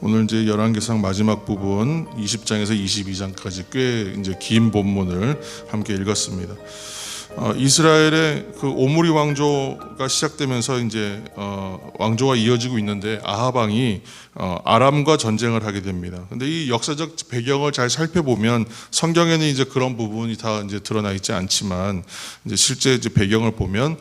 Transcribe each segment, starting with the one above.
오늘 이제 열왕기상 마지막 부분 20장에서 22장까지 꽤 이제 긴 본문을 함께 읽었습니다. 이스라엘의 그 오므리 왕조가 시작되면서 이제 왕조가 이어지고 있는데 아합 왕이 아람과 전쟁을 하게 됩니다. 근데 이 역사적 배경을 잘 살펴보면 성경에는 이제 그런 부분이 다 이제 드러나 있지 않지만 이제 실제 이제 배경을 보면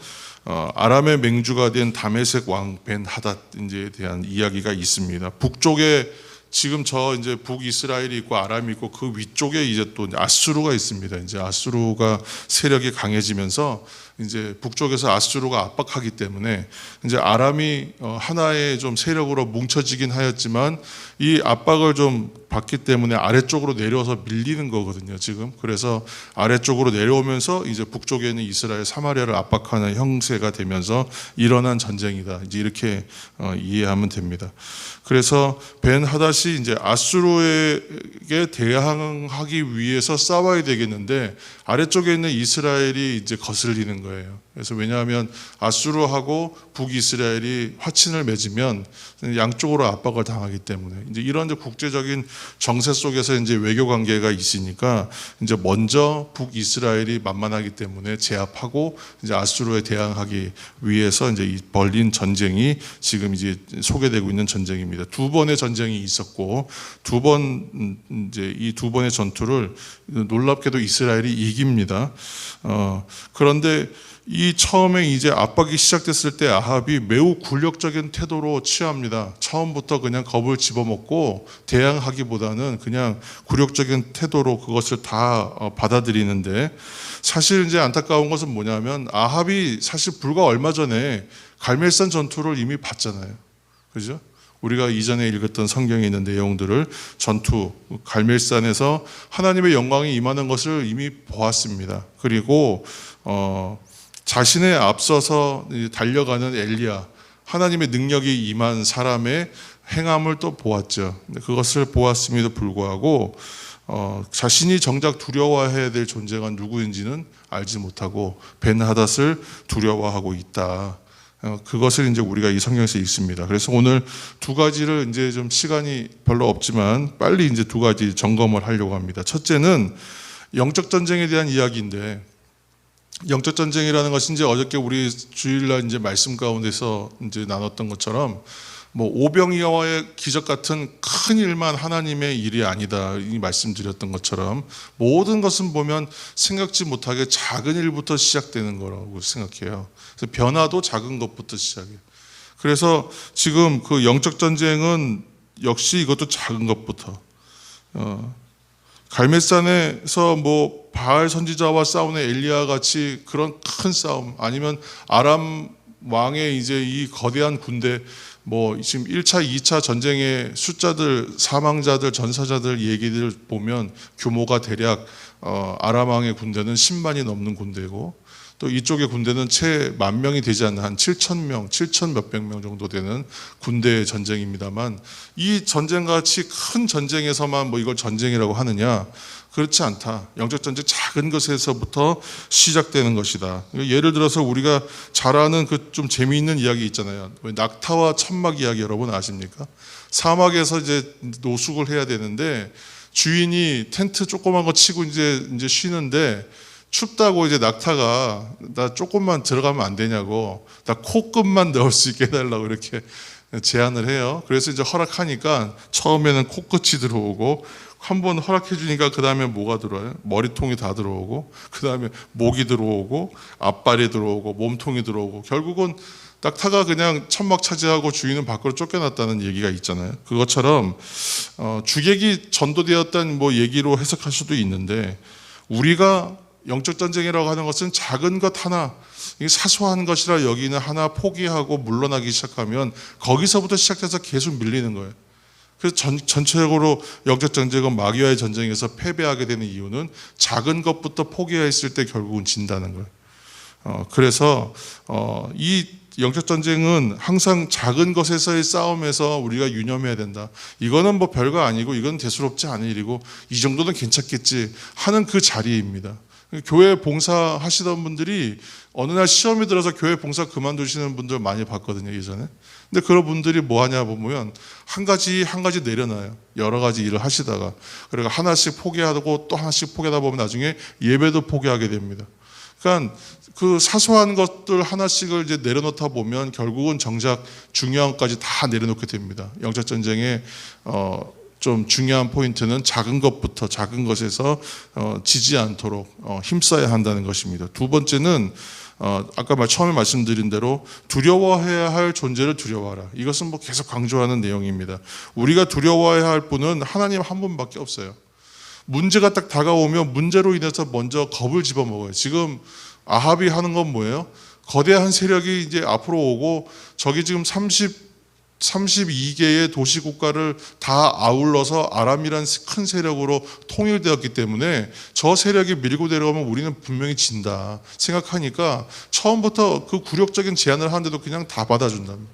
아람의 맹주가 된 다메섹 왕 벤 하닷에 대한 이야기가 있습니다. 북쪽에 지금 저 이제 북이스라엘이 있고 아람이 있고 그 위쪽에 이제 또 아수르가 있습니다. 이제 아수르가 세력이 강해지면서 이제 북쪽에서 아수르가 압박하기 때문에 이제 아람이 하나의 좀 세력으로 뭉쳐지긴 하였지만 이 압박을 좀 받기 때문에 아래쪽으로 내려와서 밀리는 거거든요, 지금. 그래서 아래쪽으로 내려오면서 이제 북쪽에 있는 이스라엘 사마리아를 압박하는 형세가 되면서 일어난 전쟁이다. 이제 이렇게 이해하면 됩니다. 그래서 벤 하닷이 이제 아수르에게 대항하기 위해서 싸워야 되겠는데 아래쪽에 있는 이스라엘이 이제 거슬리는 거예요. 그래서 왜냐하면 아수르하고 북이스라엘이 화친을 맺으면 양쪽으로 압박을 당하기 때문에 이제 이런 이제 국제적인 정세 속에서 이제 외교 관계가 있으니까 이제 먼저 북이스라엘이 만만하기 때문에 제압하고 이제 아수르에 대항하기 위해서 이제 이 벌린 전쟁이 지금 이제 소개되고 있는 전쟁입니다. 두 번의 전쟁이 있었고 이 두 번의 전투를 놀랍게도 이스라엘이 이깁니다. 그런데 이 처음에 이제 압박이 시작됐을 때 아합이 매우 굴욕적인 태도로 취합니다. 처음부터 그냥 겁을 집어먹고 대항하기보다는 그냥 굴욕적인 태도로 그것을 다 받아들이는데 사실 이제 안타까운 것은 뭐냐면 아합이 사실 불과 얼마 전에 갈멜산 전투를 이미 봤잖아요. 그죠? 우리가 이전에 읽었던 성경에 있는 내용들을 전투, 갈멜산에서 하나님의 영광이 임하는 것을 이미 보았습니다. 그리고 자신의 앞서서 달려가는 엘리야, 하나님의 능력이 임한 사람의 행함을 또 보았죠. 그것을 보았음에도 불구하고 자신이 정작 두려워해야 될 존재가 누구인지는 알지 못하고 벤 하닷을 두려워하고 있다. 그것을 이제 우리가 이 성경에서 읽습니다. 그래서 오늘 두 가지를 이제 좀 시간이 별로 없지만 빨리 이제 두 가지 점검을 하려고 합니다. 첫째는 영적 전쟁에 대한 이야기인데 영적 전쟁이라는 것이 이제 어저께 우리 주일날 이제 말씀 가운데서 이제 나눴던 것처럼 뭐 오병이어의 기적 같은 큰 일만 하나님의 일이 아니다 이 말씀드렸던 것처럼 모든 것은 보면 생각지 못하게 작은 일부터 시작되는 거라고 생각해요. 그래서 변화도 작은 것부터 시작해요. 그래서 지금 그 영적 전쟁은 역시 이것도 작은 것부터 갈멜산에서 뭐 바알 선지자와 싸우는 엘리야 같이 그런 큰 싸움 아니면 아람 왕의 이제 이 거대한 군대 뭐 지금 1차, 2차 전쟁의 숫자들, 사망자들, 전사자들 얘기들 보면 규모가 대략 아람 왕의 군대는 10만이 넘는 군대고 또 이쪽의 군대는 채 10,000명이 되지 않는 한 7,000명, 7,000 몇백 명 정도 되는 군대의 전쟁입니다만 이 전쟁같이 큰 전쟁에서만 뭐 이걸 전쟁이라고 하느냐? 그렇지 않다. 영적 전쟁 작은 것에서부터 시작되는 것이다. 예를 들어서 우리가 잘 아는 그 좀 재미있는 이야기 있잖아요. 낙타와 천막 이야기 여러분 아십니까? 사막에서 이제 노숙을 해야 되는데 주인이 텐트 조그만 거 치고 이제 쉬는데 춥다고 이제 낙타가 나 조금만 들어가면 안 되냐고 나 코끝만 넣을 수 있게 해달라고 이렇게 제안을 해요. 그래서 이제 허락하니까 처음에는 코끝이 들어오고 한번 허락해 주니까 그 다음에 뭐가 들어와요? 머리통이 다 들어오고 그 다음에 목이 들어오고 앞발이 들어오고 몸통이 들어오고 결국은 낙타가 그냥 천막 차지하고 주인은 밖으로 쫓겨났다는 얘기가 있잖아요. 그것처럼 주객이 전도되었다는 뭐 얘기로 해석할 수도 있는데 우리가 영적 전쟁이라고 하는 것은 작은 것 하나, 사소한 것이라 여기는 하나 포기하고 물러나기 시작하면 거기서부터 시작해서 계속 밀리는 거예요. 그래서 전체적으로 영적 전쟁은 마귀와의 전쟁에서 패배하게 되는 이유는 작은 것부터 포기했을 때 결국은 진다는 거예요. 그래서 이 영적 전쟁은 항상 작은 것에서의 싸움에서 우리가 유념해야 된다. 이거는 뭐 별거 아니고 이건 대수롭지 않은 일이고 이 정도는 괜찮겠지 하는 그 자리입니다. 교회 봉사 하시던 분들이 어느 날 시험이 들어서 교회 봉사 그만두시는 분들 많이 봤거든요, 예전에. 근데 그런 분들이 뭐 하냐 보면 한 가지 내려놔요. 여러 가지 일을 하시다가. 그리고 하나씩 포기하고 또 하나씩 포기하다 보면 나중에 예배도 포기하게 됩니다. 그러니까 그 사소한 것들 하나씩을 이제 내려놓다 보면 결국은 정작 중요한 것까지 다 내려놓게 됩니다. 영적 전쟁의 좀 중요한 포인트는 작은 것부터, 작은 것에서 지지 않도록 힘써야 한다는 것입니다. 두 번째는 아까 처음에 말씀드린 대로 두려워해야 할 존재를 두려워하라. 이것은 뭐 계속 강조하는 내용입니다. 우리가 두려워해야 할 분은 하나님 한 분밖에 없어요. 문제가 딱 다가오면 문제로 인해서 먼저 겁을 집어먹어요. 지금 아합이 하는 건 뭐예요? 거대한 세력이 이제 앞으로 오고 저기 지금 32개의 도시국가를 다 아울러서 아람이란 큰 세력으로 통일되었기 때문에 저 세력이 밀고 내려가면 우리는 분명히 진다 생각하니까 처음부터 그 굴욕적인 제안을 하는데도 그냥 다 받아준답니다.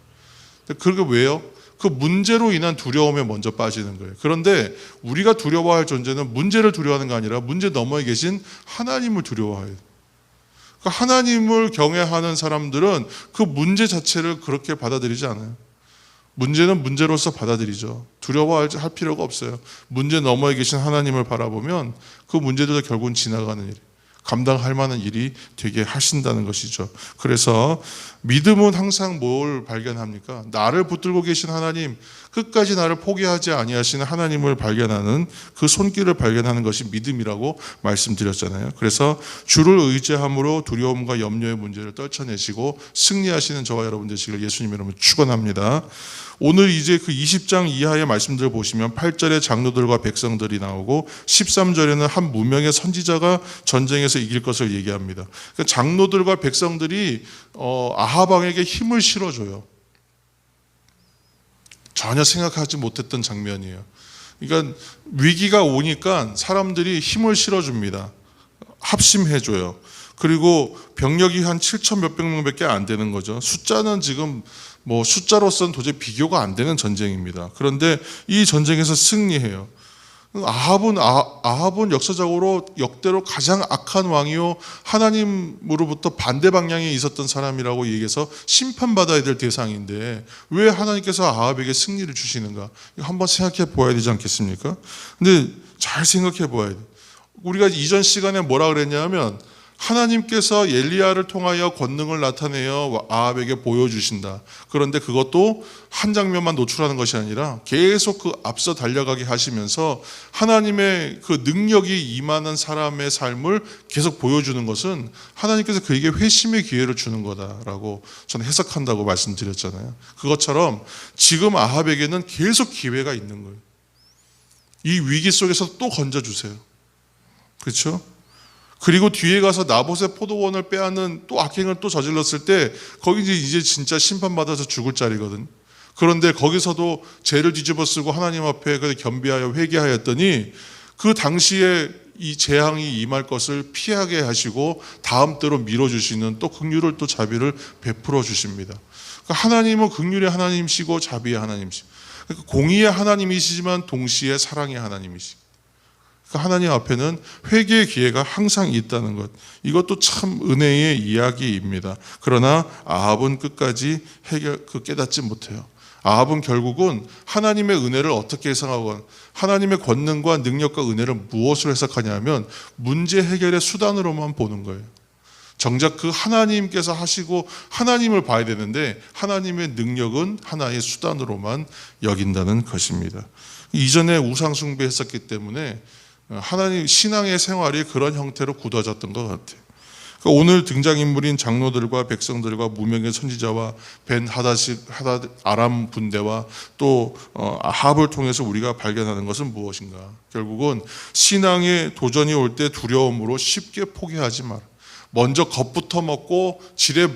그게 왜요? 그 문제로 인한 두려움에 먼저 빠지는 거예요. 그런데 우리가 두려워할 존재는 문제를 두려워하는 게 아니라 문제 너머에 계신 하나님을 두려워해요. 그러니까 하나님을 경외하는 사람들은 그 문제 자체를 그렇게 받아들이지 않아요. 문제는 문제로서 받아들이죠. 두려워할 필요가 없어요. 문제 너머에 계신 하나님을 바라보면 그 문제들도 결국은 지나가는 일, 감당할 만한 일이 되게 하신다는 것이죠. 그래서 믿음은 항상 뭘 발견합니까? 나를 붙들고 계신 하나님, 끝까지 나를 포기하지 아니하시는 하나님을 발견하는 그 손길을 발견하는 것이 믿음이라고 말씀드렸잖아요. 그래서 주를 의지함으로 두려움과 염려의 문제를 떨쳐내시고 승리하시는 저와 여러분 되시길 예수님 이름으로 축원합니다. 오늘 이제 그 20장 이하의 말씀들을 보시면 8절에 장로들과 백성들이 나오고 13절에는 한 무명의 선지자가 전쟁에서 이길 것을 얘기합니다. 그러니까 장로들과 백성들이 아합 왕에게 힘을 실어줘요. 전혀 생각하지 못했던 장면이에요. 그러니까 위기가 오니까 사람들이 힘을 실어줍니다. 합심해줘요. 그리고 병력이 한 7천 몇백 명밖에 안 되는 거죠. 숫자는 지금 뭐 숫자로서는 도저히 비교가 안 되는 전쟁입니다. 그런데 이 전쟁에서 승리해요. 아합은 역사적으로 역대로 가장 악한 왕이요 하나님으로부터 반대 방향에 있었던 사람이라고 얘기해서 심판받아야 될 대상인데 왜 하나님께서 아합에게 승리를 주시는가? 이거 한번 생각해 보아야 되지 않겠습니까? 근데 잘 생각해 보아야 돼요. 우리가 이전 시간에 뭐라 그랬냐면 하나님께서 엘리야를 통하여 권능을 나타내어 아합에게 보여주신다. 그런데 그것도 한 장면만 노출하는 것이 아니라 계속 그 앞서 달려가게 하시면서 하나님의 그 능력이 임하는 사람의 삶을 계속 보여주는 것은 하나님께서 그에게 회심의 기회를 주는 거다라고 저는 해석한다고 말씀드렸잖아요. 그것처럼 지금 아합에게는 계속 기회가 있는 거예요. 이 위기 속에서 또 건져주세요. 그렇죠? 그리고 뒤에 가서 나봇의 포도원을 빼앗는 또 악행을 또 저질렀을 때 거기 이제 진짜 심판받아서 죽을 자리거든. 그런데 거기서도 죄를 뒤집어 쓰고 하나님 앞에 겸비하여 회개하였더니 그 당시에 이 재앙이 임할 것을 피하게 하시고 다음 때로 밀어주시는 또 긍휼을 또 자비를 베풀어 주십니다. 그러니까 하나님은 긍휼의 하나님이시고 자비의 하나님이시고 그러니까 공의의 하나님이시지만 동시에 사랑의 하나님이시고 하나님 앞에는 회개의 기회가 항상 있다는 것. 이것도 참 은혜의 이야기입니다. 그러나 아합은 끝까지 깨닫지 못해요. 아합은 결국은 하나님의 은혜를 어떻게 해석하건 하나님의 권능과 능력과 은혜를 무엇으로 해석하냐면 문제 해결의 수단으로만 보는 거예요. 정작 그 하나님께서 하시고 하나님을 봐야 되는데 하나님의 능력은 하나의 수단으로만 여긴다는 것입니다. 이전에 우상 숭배했었기 때문에 하나님 신앙의 생활이 그런 형태로 굳어졌던 것 같아요. 그러니까 오늘 등장인물인 장로들과 백성들과 무명의 선지자와 벤 하닷 아람 군대와 또 아합을 통해서 우리가 발견하는 것은 무엇인가? 결국은 신앙의 도전이 올 때 두려움으로 쉽게 포기하지 마라. 먼저 겁부터 먹고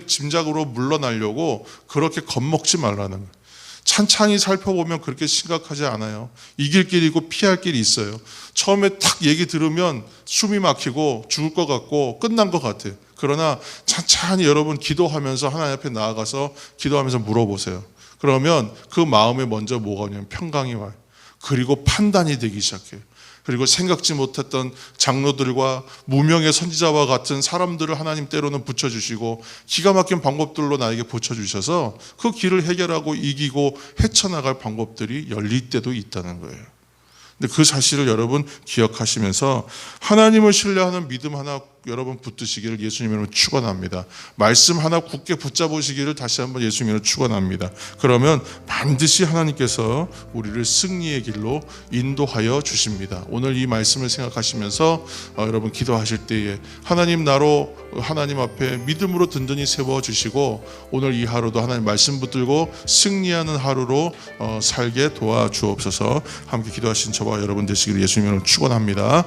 짐작으로 물러나려고 그렇게 겁먹지 말라는 거예요. 찬찬히 살펴보면 그렇게 심각하지 않아요. 이길 길이 있고 피할 길이 있어요. 처음에 탁 얘기 들으면 숨이 막히고 죽을 것 같고 끝난 것 같아요. 그러나 찬찬히 여러분 기도하면서 하나님 앞에 나아가서 기도하면서 물어보세요. 그러면 그 마음에 먼저 뭐가 오냐면 평강이 와요. 그리고 판단이 되기 시작해요. 그리고 생각지 못했던 장로들과 무명의 선지자와 같은 사람들을 하나님 때로는 붙여주시고 기가 막힌 방법들로 나에게 붙여주셔서 그 길을 해결하고 이기고 헤쳐나갈 방법들이 열릴 때도 있다는 거예요. 근데 그 사실을 여러분 기억하시면서 하나님을 신뢰하는 믿음 하나 여러분 붙드시기를 예수님 이름으로 축원합니다. 말씀 하나 굳게 붙잡으시기를 다시 한번 예수님 이름으로 축원합니다. 그러면 반드시 하나님께서 우리를 승리의 길로 인도하여 주십니다. 오늘 이 말씀을 생각하시면서 여러분 기도하실 때에 하나님 나로 하나님 앞에 믿음으로 든든히 세워주시고 오늘 이 하루도 하나님 말씀 붙들고 승리하는 하루로 살게 도와주옵소서. 함께 기도하신 저와 여러분 되시기를 예수님 이름으로 축원합니다.